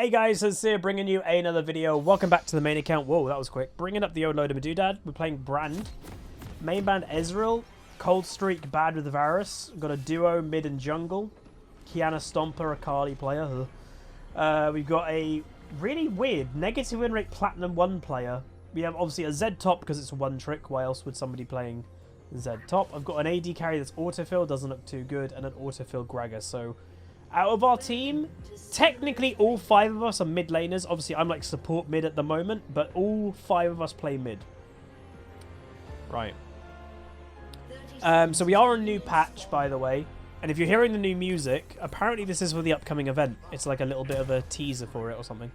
Hey guys, it's here bringing you another video. Welcome back to the main account. Whoa, that was quick. Bringing up the old load of Madoodad. We're playing Brand. Main band Ezreal. Cold Streak bad with Varus. Got a duo mid and jungle. Kiana Stomper, a Carly player. We've got a really weird negative win rate Platinum 1 player. We have obviously a Z top because it's a one trick. Why else would somebody playing Z top? I've got an AD carry that's autofill, doesn't look too good, and an autofill Gregor. So out of our team, technically all 5 of us are mid laners. Obviously, I'm like support mid at the moment, but all 5 of us play mid. Right. So we are on a new patch, by the way. And if you're hearing the new music, apparently this is for the upcoming event. It's like a little bit of a teaser for it or something.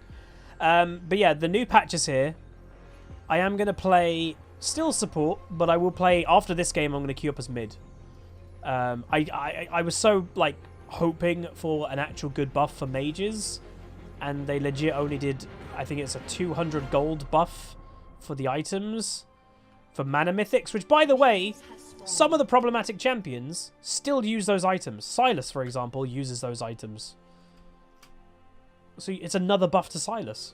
But yeah, the new patch is here. I am going to play still support, but I will play, after this game, I'm going to queue up as mid. I was so, like, hoping for an actual good buff for mages, and they legit only did, I think it's a 200 gold buff for the items for mana mythics, which, by the way, some of the problematic champions still use those items. Sylas, for example, uses those items. So it's another buff to Sylas.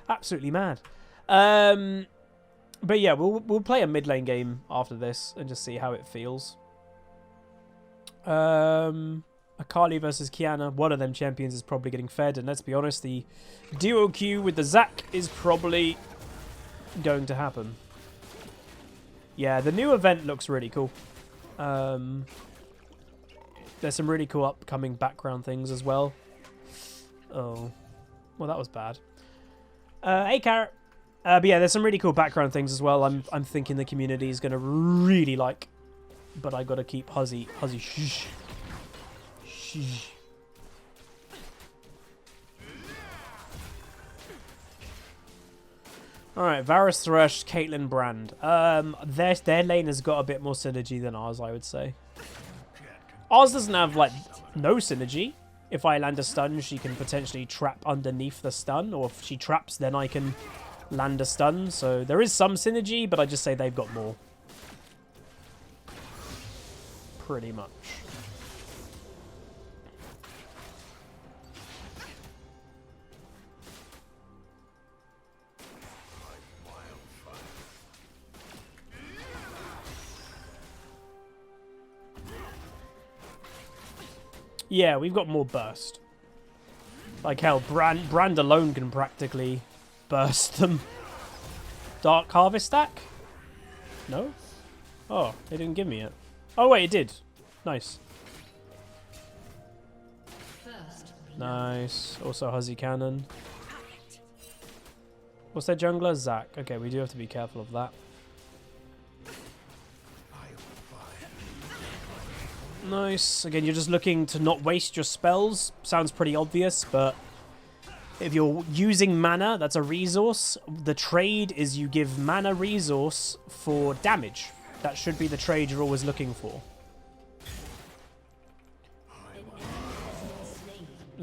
Absolutely mad. But yeah, we'll play a mid lane game after this and just see how it feels. Akali versus Kiana. One of them champions is probably getting fed, and let's be honest, the duo queue with the Zac is probably going to happen. Yeah, the new event looks really cool. There's some really cool upcoming background things as well. Oh, well, that was bad. Hey, Carrot. But yeah, there's some really cool background things as well. I'm thinking the community is going to really like, but I got to keep Huzzy shh. Shh. Alright, Varus, Thresh, Caitlyn, Brand. Their lane has got a bit more synergy than ours, I would say. Ours doesn't have, like, no synergy. If I land a stun, she can potentially trap underneath the stun. Or if she traps, then I can land a stun. So there is some synergy, but I just say they've got more. Pretty much. Yeah, we've got more burst. Like hell, Brand alone can practically burst them. Dark Harvest stack? No? Oh, they didn't give me it. Oh wait, it did. Nice. Nice. Also Huzzy Cannon. What's their jungler? Zac. Okay, we do have to be careful of that. Nice. Again, you're just looking to not waste your spells. Sounds pretty obvious, but if you're using mana, that's a resource. The trade is you give mana resource for damage. That should be the trade you're always looking for.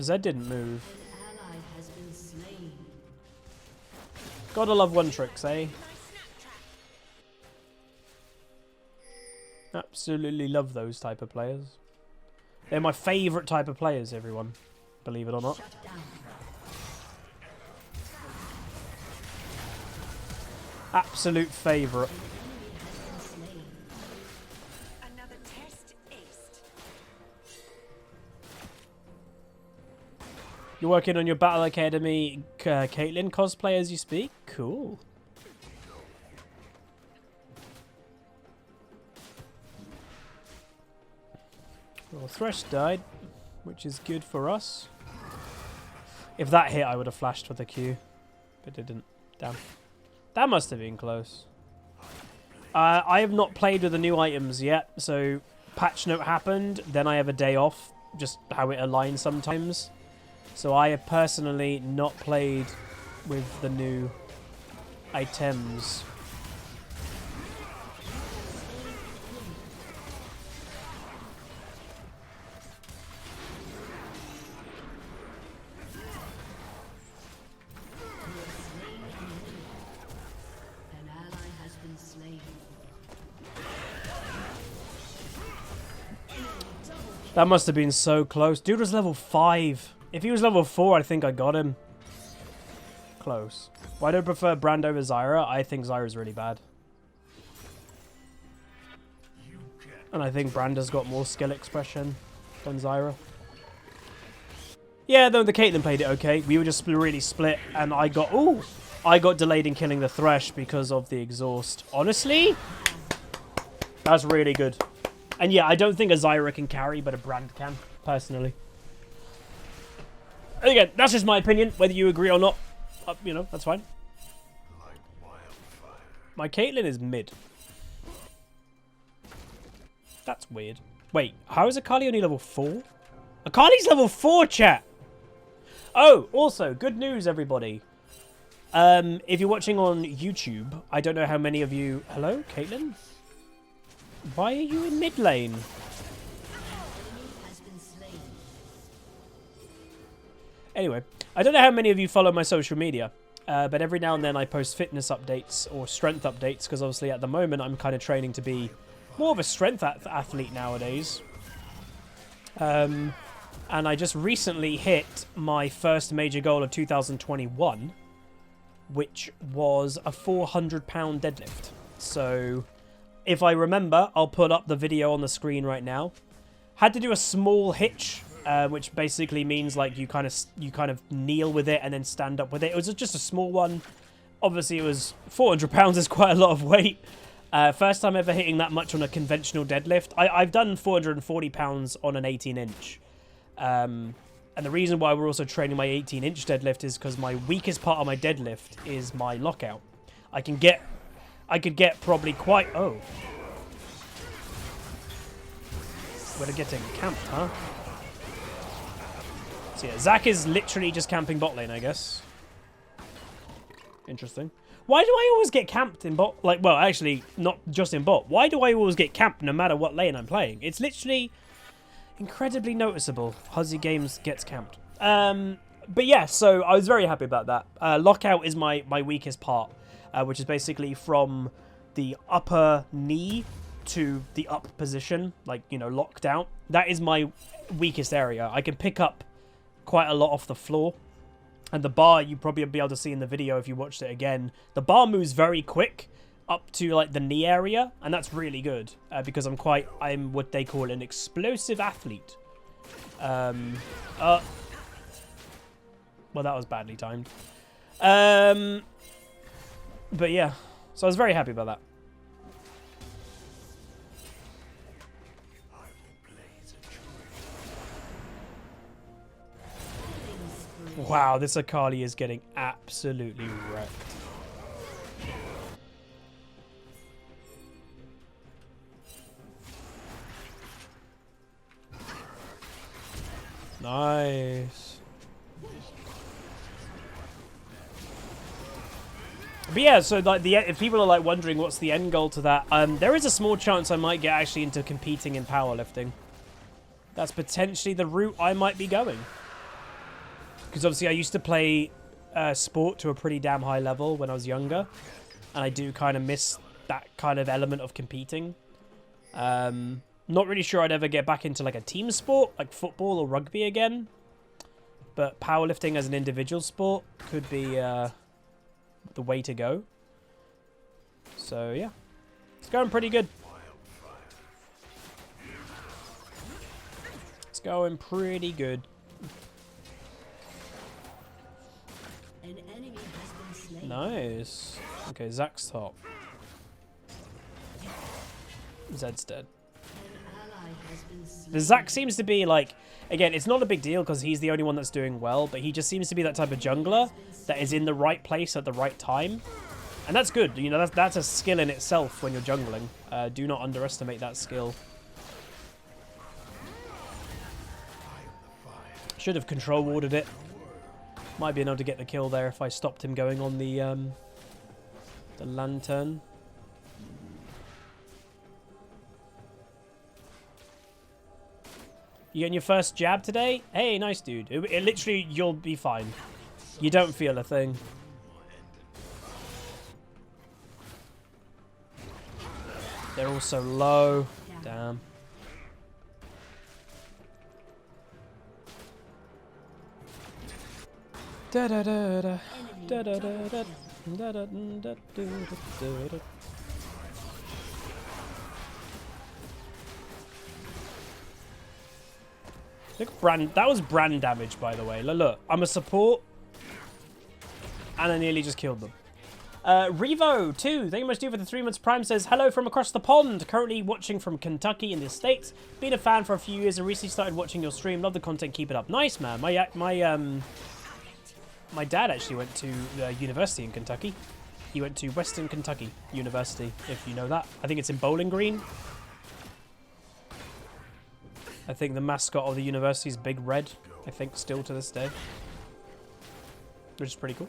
Zed didn't move. Gotta love one tricks, eh? Absolutely love those type of players. They're my favourite type of players, everyone. Believe it or not. Absolute favourite. You're working on your Battle Academy Caitlyn cosplay as you speak? Cool. Well, Thresh died, which is good for us. If that hit, I would have flashed for the Q, but it didn't. Damn. That must have been close. I have not played with the new items yet, so patch note happened, then I have a day off, just how it aligns sometimes. So I have personally not played with the new items. That must have been so close. Dude was level 5. If he was level 4, I think I got him. Close. Why do I prefer Brand over Zyra? I think Zyra's really bad. And I think Brand has got more skill expression than Zyra. Yeah, though the Caitlyn played it okay. We were just really split, and I got delayed in killing the Thresh because of the exhaust. Honestly, that's really good. And yeah, I don't think a Zyra can carry, but a Brand can, personally. And again, that's just my opinion. Whether you agree or not, you know, that's fine. My Caitlyn is mid. That's weird. Wait, how is Akali only level 4? Akali's level 4, chat! Oh, also, good news, everybody. If you're watching on YouTube, I don't know how many of you... Hello, Caitlyn? Why are you in mid lane? Anyway, I don't know how many of you follow my social media, but every now and then I post fitness updates or strength updates, because obviously at the moment I'm kind of training to be more of a strength athlete nowadays. And I just recently hit my first major goal of 2021, which was a 400-pound deadlift. So, if I remember, I'll put up the video on the screen right now. Had to do a small hitch, which basically means like you kind of kneel with it and then stand up with it. It was just a small one. Obviously, it was 400 pounds is quite a lot of weight. First time ever hitting that much on a conventional deadlift. I've done 440 pounds on an 18-inch. And the reason why we're also training my 18-inch deadlift is because my weakest part of my deadlift is my lockout. I could get probably quite... Oh. We're getting camped, huh? So yeah, Zac is literally just camping bot lane, I guess. Interesting. Why do I always get camped in bot? Like, well, actually, not just in bot. Why do I always get camped no matter what lane I'm playing? It's literally incredibly noticeable. HuzzyGames gets camped. But yeah, so I was very happy about that. Lockout is my weakest part, which is basically from the upper knee to the up position, like, you know, locked out. That is my weakest area. I can pick up quite a lot off the floor. And the bar, you probably be able to see in the video if you watched it again. The bar moves very quick up to like the knee area, and that's really good because I'm what they call an explosive athlete. Well, that was badly timed. But yeah, so I was very happy about that. Wow, this Akali is getting absolutely wrecked. Nice. But yeah, so like if people are like wondering what's the end goal to that, there is a small chance I might get actually into competing in powerlifting. That's potentially the route I might be going. Because obviously I used to play sport to a pretty damn high level when I was younger. And I do kind of miss that kind of element of competing. Not really sure I'd ever get back into like a team sport, like football or rugby again. But powerlifting as an individual sport could be the way to go. So yeah, it's going pretty good. It's going pretty good. An enemy has been slain. Nice. Okay, Zac's top. Zed's dead. The Zac seems to be like, again, it's not a big deal because he's the only one that's doing well, but he just seems to be that type of jungler that is in the right place at the right time. And that's good. You know, that's a skill in itself when you're jungling. Do not underestimate that skill. Should have control warded it. Might be able to get the kill there if I stopped him going on the lantern. You getting your first jab today? Hey, nice dude. It literally, you'll be fine. You don't feel a thing. They're all so low. Damn. Da da da da. Enemy Da da da double da. kill. Da da da da da. Look, brand. That was brand damage, by the way. Look, I'm a support, and I nearly just killed them. Revo2, thank you very much for the 3 months Prime, says, hello from across the pond, currently watching from Kentucky in the States. Been a fan for a few years and recently started watching your stream. Love the content, keep it up. Nice, man. My dad actually went to university in Kentucky. He went to Western Kentucky University, if you know that. I think it's in Bowling Green. I think the mascot of the university is Big Red, I think, still to this day. Which is pretty cool.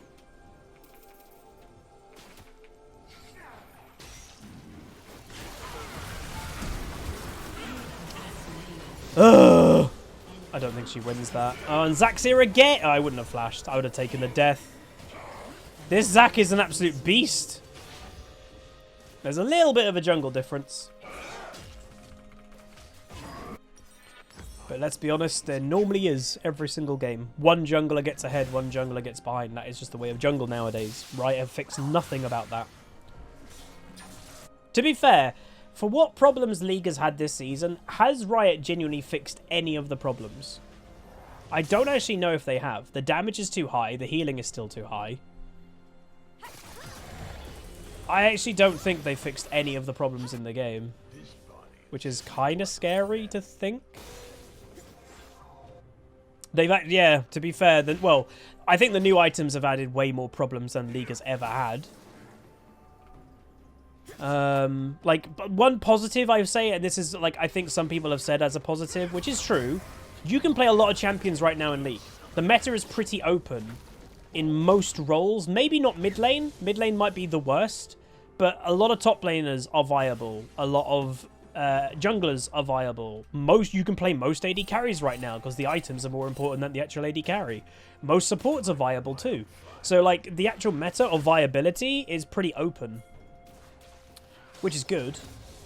Ugh. I don't think she wins that. Oh, and Zack's here again. Oh, I wouldn't have flashed. I would have taken the death. This Zack is an absolute beast. There's a little bit of a jungle difference. But let's be honest, there normally is every single game. One jungler gets ahead, one jungler gets behind. That is just the way of jungle nowadays. Riot have fixed nothing about that. To be fair, for what problems League has had this season, has Riot genuinely fixed any of the problems? I don't actually know if they have. The damage is too high. The healing is still too high. I actually don't think they fixed any of the problems in the game. Which is kind of scary to think. Yeah, to be fair, well, I think the new items have added way more problems than League has ever had. Like, one positive I would say, and this is, like, I think some people have said as a positive, which is true, you can play a lot of champions right now in League. The meta is pretty open in most roles. Maybe not mid lane. Mid lane might be the worst, but a lot of top laners are viable. A lot of junglers are viable. You can play most AD carries right now because the items are more important than the actual AD carry. Most supports are viable too. So, like, the actual meta of viability is pretty open, which is good.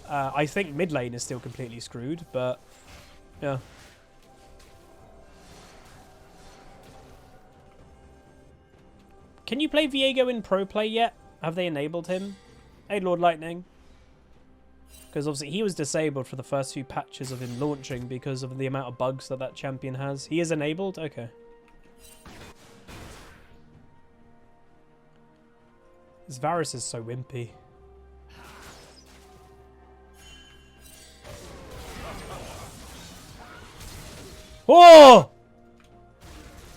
I think mid lane is still completely screwed, but yeah. Can you play Viego in Pro Play yet? Have they enabled him? Hey, Lord Lightning. Because obviously he was disabled for the first few patches of him launching because of the amount of bugs that champion has. He is enabled? Okay. This Varus is so wimpy. Whoa!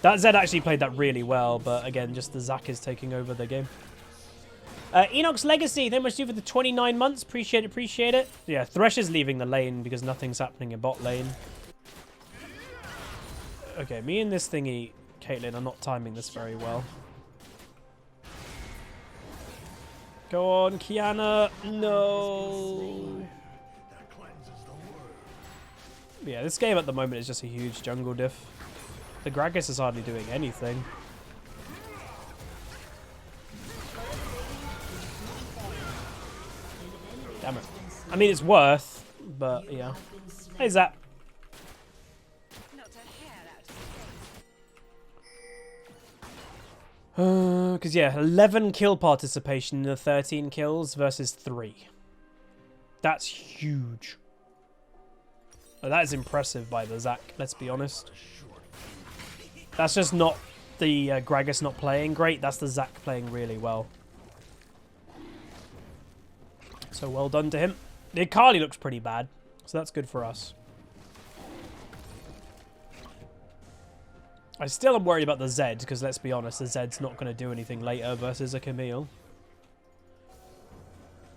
That Zed actually played that really well, but again, just the Zack is taking over the game. Enoch's Legacy, thank you much for the 29 months. Appreciate it, appreciate it. Yeah, Thresh is leaving the lane because nothing's happening in bot lane. Okay, me and this thingy, Caitlyn, are not timing this very well. Go on, Kiana. No. Yeah, this game at the moment is just a huge jungle diff. The Gragas is hardly doing anything. Damn it. I mean, it's worth, but yeah. Hey, Zap. Because, yeah, 11 kill participation in the 13 kills versus 3. That's huge. Oh, that is impressive by the Zack, let's be honest. That's just not the Gragas not playing great. That's the Zack playing really well. So well done to him. The Akali looks pretty bad, so that's good for us. I still am worried about the Zed, because let's be honest, the Zed's not going to do anything later versus a Camille.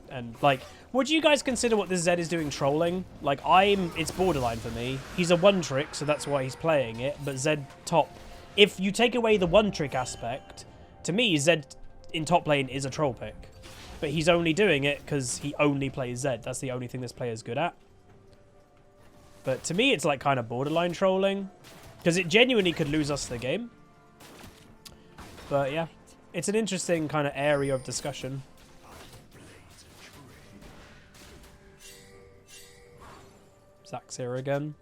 And, like, would you guys consider what this Zed is doing trolling? Like, it's borderline for me. He's a one-trick, so that's why he's playing it, but Zed top. If you take away the one-trick aspect, to me, Zed in top lane is a troll pick. But he's only doing it because he only plays Zed. That's the only thing this player is good at. But to me, it's like kind of borderline trolling. Because it genuinely could lose us the game. But yeah, it's an interesting kind of area of discussion. Zack's here again.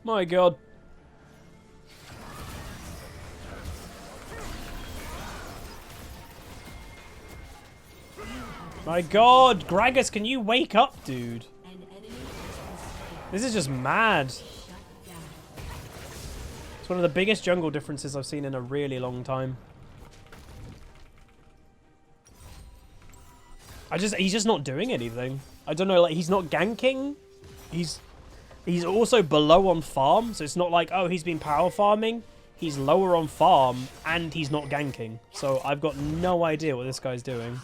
My god. My god, Gragas, can you wake up, dude? An enemy has been slain. This is just mad. Shut down. It's one of the biggest jungle differences I've seen in a really long time. He's just not doing anything. I don't know, like, he's not ganking. He's also below on farm, so it's not like, oh, he's been power farming. He's lower on farm, and he's not ganking. So I've got no idea what this guy's doing.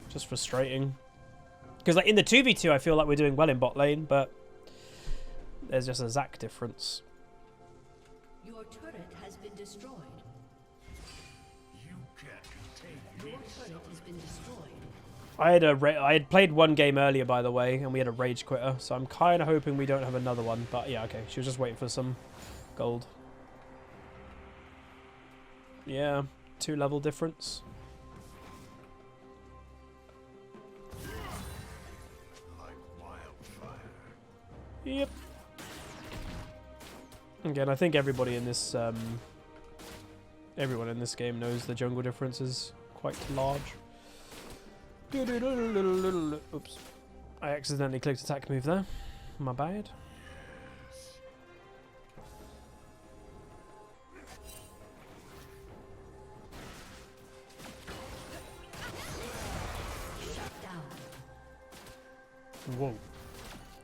Just frustrating. Because like in the 2v2, I feel like we're doing well in bot lane, but there's just a Zac difference. Your turret has been destroyed. Your turret has been destroyed. I had played one game earlier, by the way, and we had a rage quitter, so I'm kind of hoping we don't have another one. But yeah, okay, she was just waiting for some gold. Yeah, 2 level difference. Yep. Again, I think everybody in this, everyone in this game knows the jungle difference is quite large. Oops. I accidentally clicked attack move there. My bad. Whoa.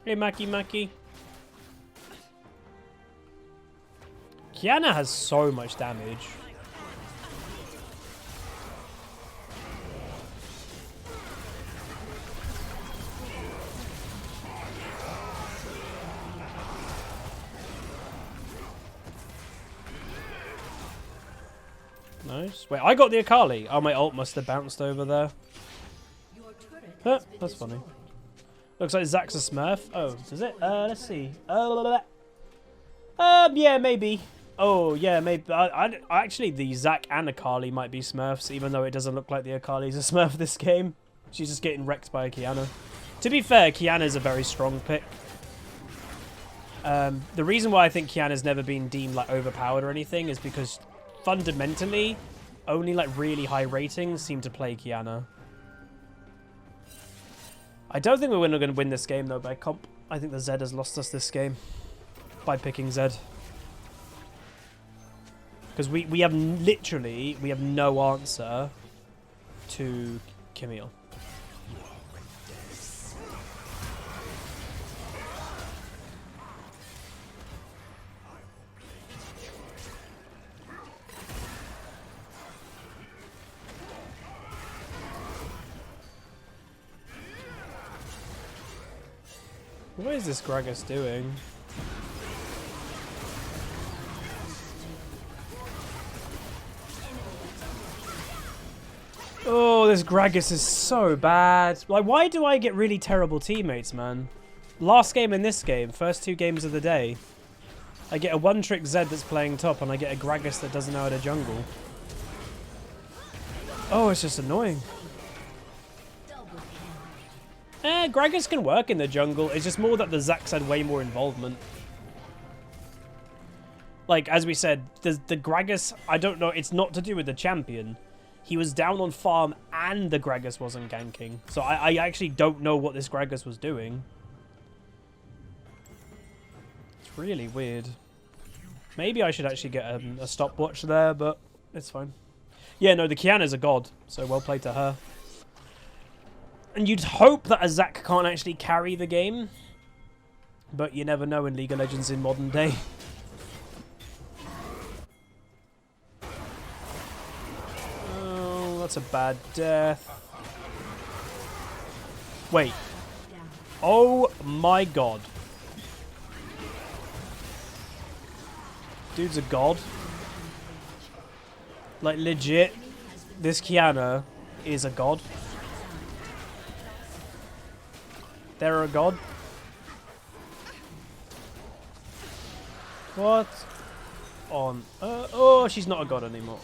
Hey, Maki. Kiana has so much damage. Nice. Wait, I got the Akali. Oh, my ult must have bounced over there. Your turret Huh, has been that's funny. destroyed. Looks like Zac's a Smurf. Oh, does it? Let's see. Yeah, maybe. Oh, yeah, maybe. Actually, the Zac and Akali might be Smurfs, even though it doesn't look like the Akali's a Smurf this game. She's just getting wrecked by Kiana. To be fair, Kiana's a very strong pick. The reason why I think Kiana's never been deemed like overpowered or anything is because fundamentally, only like really high ratings seem to play Kiana. I don't think we're going to win this game, though, by comp. I think the Zed has lost us this game by picking Zed. Because we have literally, we have no answer to Camille. What is this Gragas doing? Oh, this Gragas is so bad. Like, why do I get really terrible teammates, man? Last game and this game, first 2 games of the day. I get a one-trick Zed that's playing top, and I get a Gragas that doesn't know how to jungle. Oh, it's just annoying. Gragas can work in the jungle. It's just more that the Zacs had way more involvement. Like, as we said, the Gragas, I don't know, it's not to do with the champion. He was down on farm and the Gragas wasn't ganking. So I actually don't know what this Gragas was doing. It's really weird. Maybe I should actually get a stopwatch there, but it's fine. Yeah, no, the Kiana's a god, so well played to her. And you'd hope that a Zac can't actually carry the game. But you never know in League of Legends in modern day. Oh, that's a bad death. Wait. Oh my god. Dude's a god. Like, legit, this Kiana is a god. They're a god. What on? Oh, she's not a god anymore.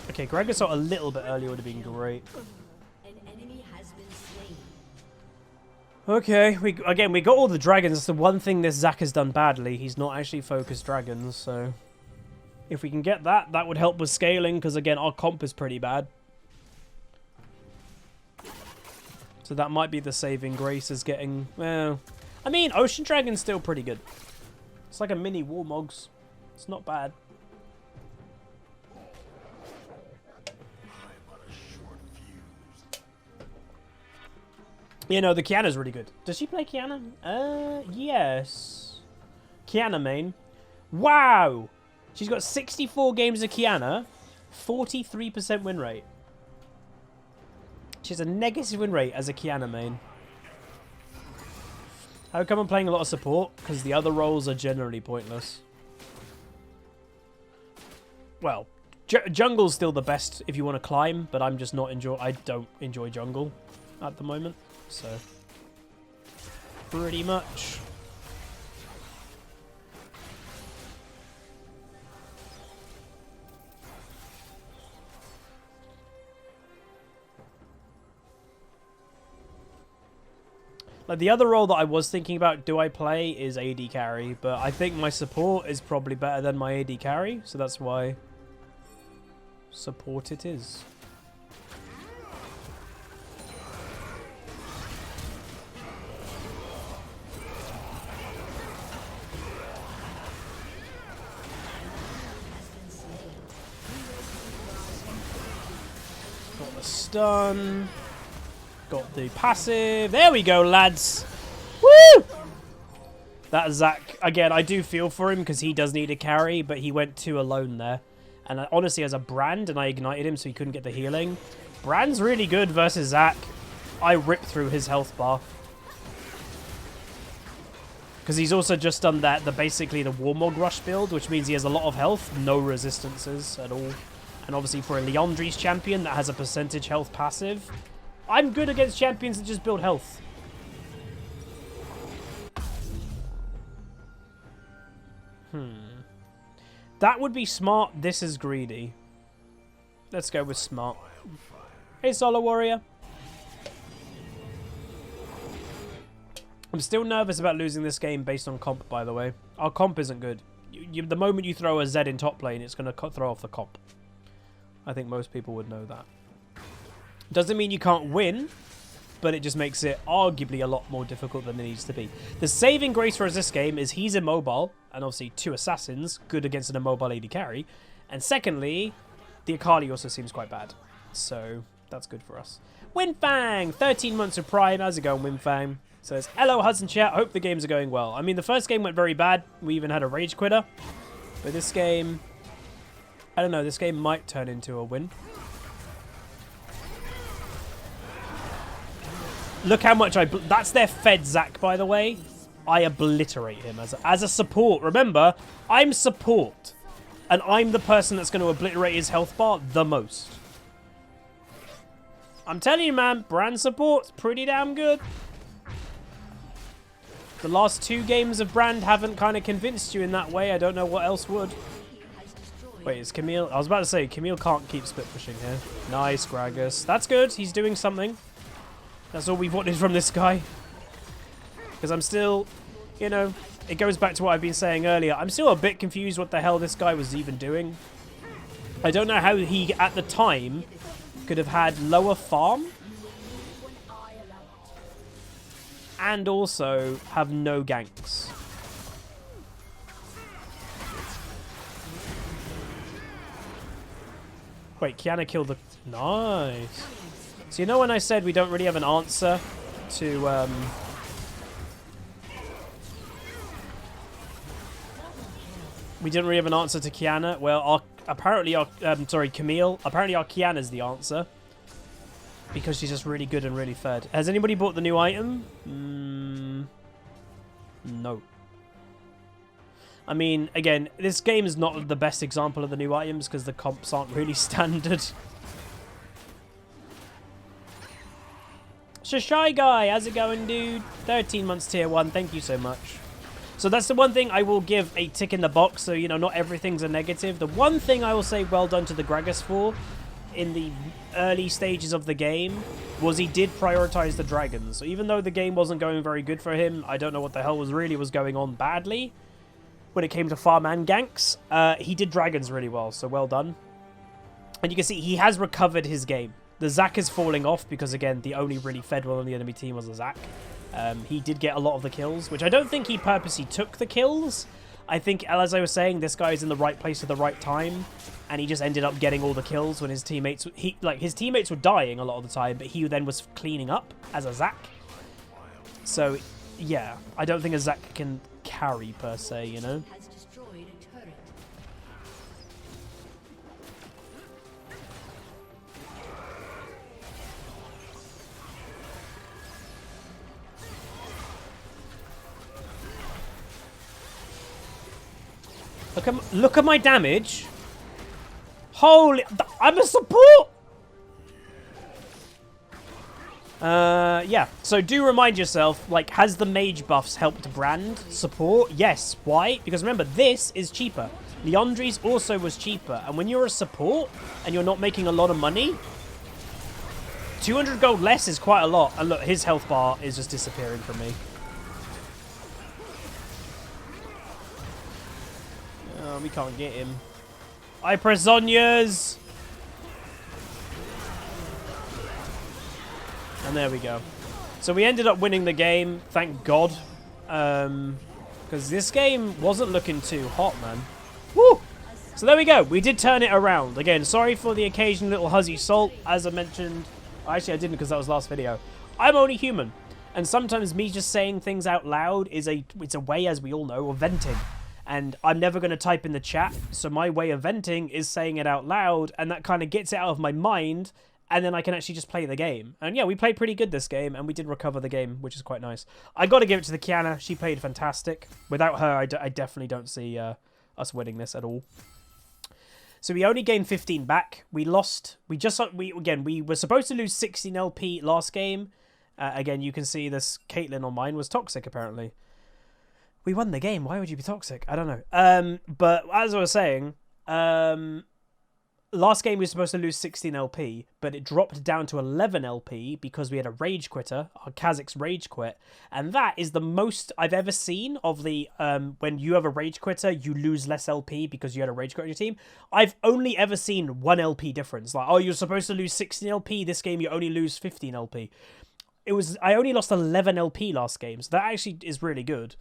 Okay, Gragas out a little bit earlier would have been great. An enemy has been slain. Okay, we got all the dragons. That's the one thing this Zac has done badly. He's not actually focused dragons, so if we can get that, that would help with scaling, because again, our comp is pretty bad. So that might be the saving grace, is getting, well, I mean, Ocean Dragon's still pretty good. It's like a mini Warmogs. It's not bad. You know, the Kiana's really good. Does she play Kiana? Yes. Kiana main. Wow! She's got 64 games of Kiana, 43% win rate. She has a negative win rate as a Kiana main. How come I'm playing a lot of support? Because the other roles are generally pointless. Well, jungle's still the best if you want to climb, but I'm just not I don't enjoy jungle at the moment. So, pretty much. Like, the other role that I was thinking about, do I play, is AD carry, but I think my support is probably better than my AD carry, so that's why support it is. Got the stun. Got the passive. There we go, lads. Woo! That Zac, again, I do feel for him because he does need a carry, but he went too alone there. And honestly, as a Brand, and I ignited him so he couldn't get the healing. Brand's really good versus Zac. I ripped through his health bar. Because he's also just done basically the Warmog Rush build, which means he has a lot of health, no resistances at all. And obviously for a Leandri's champion that has a percentage health passive, I'm good against champions that just build health. That would be smart. This is greedy. Let's go with smart. Hey, Solo Warrior. I'm still nervous about losing this game based on comp, by the way. Our comp isn't good. The moment you throw a Z in top lane, it's going to throw off the comp. I think most people would know that. Doesn't mean you can't win, but it just makes it arguably a lot more difficult than it needs to be. The saving grace for us this game is he's immobile, and obviously 2 assassins, good against an immobile AD carry. And secondly, the Akali also seems quite bad. So that's good for us. Winfang! 13 months of Prime. How's it going, Winfang? Says, hello, Hudson chat. Hope the games are going well. I mean, the first game went very bad. We even had a rage quitter. But this game, I don't know. This game might turn into a win. Look how much that's their fed Zac, by the way. I obliterate him as a support. Remember, I'm support. And I'm the person that's going to obliterate his health bar the most. I'm telling you, man, Brand support's pretty damn good. The last 2 games of Brand haven't kind of convinced you in that way. I don't know what else would. Wait, is Camille... I was about to say, Camille can't keep split pushing here. Nice, Gragas. That's good. He's doing something. That's all we've wanted from this guy. Because I'm still, you know, it goes back to what I've been saying earlier. I'm still a bit confused what the hell this guy was even doing. I don't know how he, at the time, could have had lower farm. And also have no ganks. Wait, Kiana killed the... Nice. So you know when I said we don't really have an answer to... We didn't really have an answer to Kiana? Well, Camille. Apparently our Kiana's the answer. Because she's just really good and really fed. Has anybody bought the new item? No. I mean, again, this game is not the best example of the new items because the comps aren't really standard. Shy Guy, how's it going, dude? 13 months tier 1, thank you so much. So that's the one thing I will give a tick in the box, so, you know, not everything's a negative. The one thing I will say well done to the Gragas for in the early stages of the game was he did prioritize the dragons. So even though the game wasn't going very good for him, I don't know what the hell was going on badly when it came to farm and ganks. He did dragons really well, so well done. And you can see he has recovered his game. The Zac is falling off because, again, the only really fed one on the enemy team was the Zac. He did get a lot of the kills, which I don't think he purposely took the kills. I think, as I was saying, this guy is in the right place at the right time, and he just ended up getting all the kills when his teammates... his teammates were dying a lot of the time, but he then was cleaning up as a Zac. So, yeah, I don't think a Zac can carry, per se, you know? Has destroyed a turret. Look at my damage. Holy... I'm a support! Yeah. So do remind yourself, like, has the mage buffs helped Brand support? Yes. Why? Because remember, this is cheaper. Leandri's also was cheaper. And when you're a support and you're not making a lot of money, 200 gold less is quite a lot. And look, his health bar is just disappearing from me. Oh, we can't get him. I press Zonias. And there we go. So we ended up winning the game, thank God. Because this game wasn't looking too hot, man. Woo! So there we go. We did turn it around. Again, sorry for the occasional little Huzzy salt, as I mentioned. Actually, I didn't because that was last video. I'm only human. And sometimes me just saying things out loud is it's a way, as we all know, of venting. And I'm never going to type in the chat, so my way of venting is saying it out loud, and that kind of gets it out of my mind, and then I can actually just play the game. And yeah, we played pretty good this game, and we did recover the game, which is quite nice. I got to give it to the Kiana. She played fantastic. Without her, I definitely don't see us winning this at all. So we only gained 15 back. We lost. We were supposed to lose 16 LP last game. Again, you can see this Caitlyn on mine was toxic, apparently. We won the game. Why would you be toxic? I don't know. But as I was saying, last game we were supposed to lose 16 LP, but it dropped down to 11 LP because we had a rage quitter. Our Kha'Zix rage quit. And that is the most I've ever seen of the... when you have a rage quitter, you lose less LP because you had a rage quit on your team. I've only ever seen 1 LP difference. Like, oh, you're supposed to lose 16 LP. This game, you only lose 15 LP. I only lost 11 LP last game, so that actually is really good.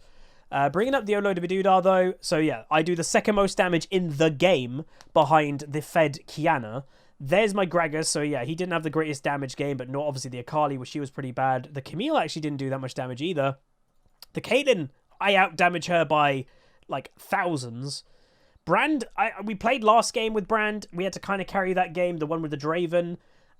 Bringing up the Olodibidoodah, though. So, yeah, I do the second most damage in the game behind the fed Kiana. There's my Gragas. So, yeah, he didn't have the greatest damage game, but not obviously the Akali, which she was pretty bad. The Camille actually didn't do that much damage either. The Caitlyn, I out-damage her by, like, thousands. Brand, we played last game with Brand. We had to kind of carry that game, the one with the Draven.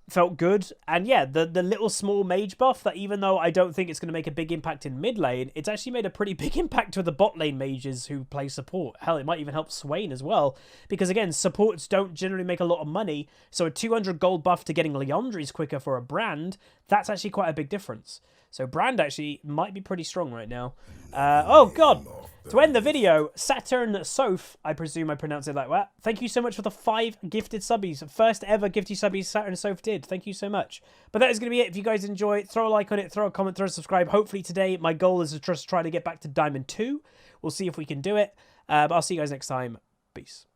Felt good. And yeah, the little small mage buff that even though I don't think it's going to make a big impact in mid lane, it's actually made a pretty big impact with the bot lane mages who play support. Hell, it might even help Swain as well. Because again, supports don't generally make a lot of money. So a 200 gold buff to getting Leandri's quicker for a Brand, that's actually quite a big difference. So Brand actually might be pretty strong right now. Oh god! To end the video, Saturn Soph, I presume I pronounce it like that. Thank you so much for the 5 gifted subbies. First ever gifted subbies Saturn Soph did. Thank you so much. But that is going to be it. If you guys enjoy, throw a like on it, throw a comment, throw a subscribe. Hopefully today, my goal is to just try to get back to Diamond 2. We'll see if we can do it. But I'll see you guys next time. Peace.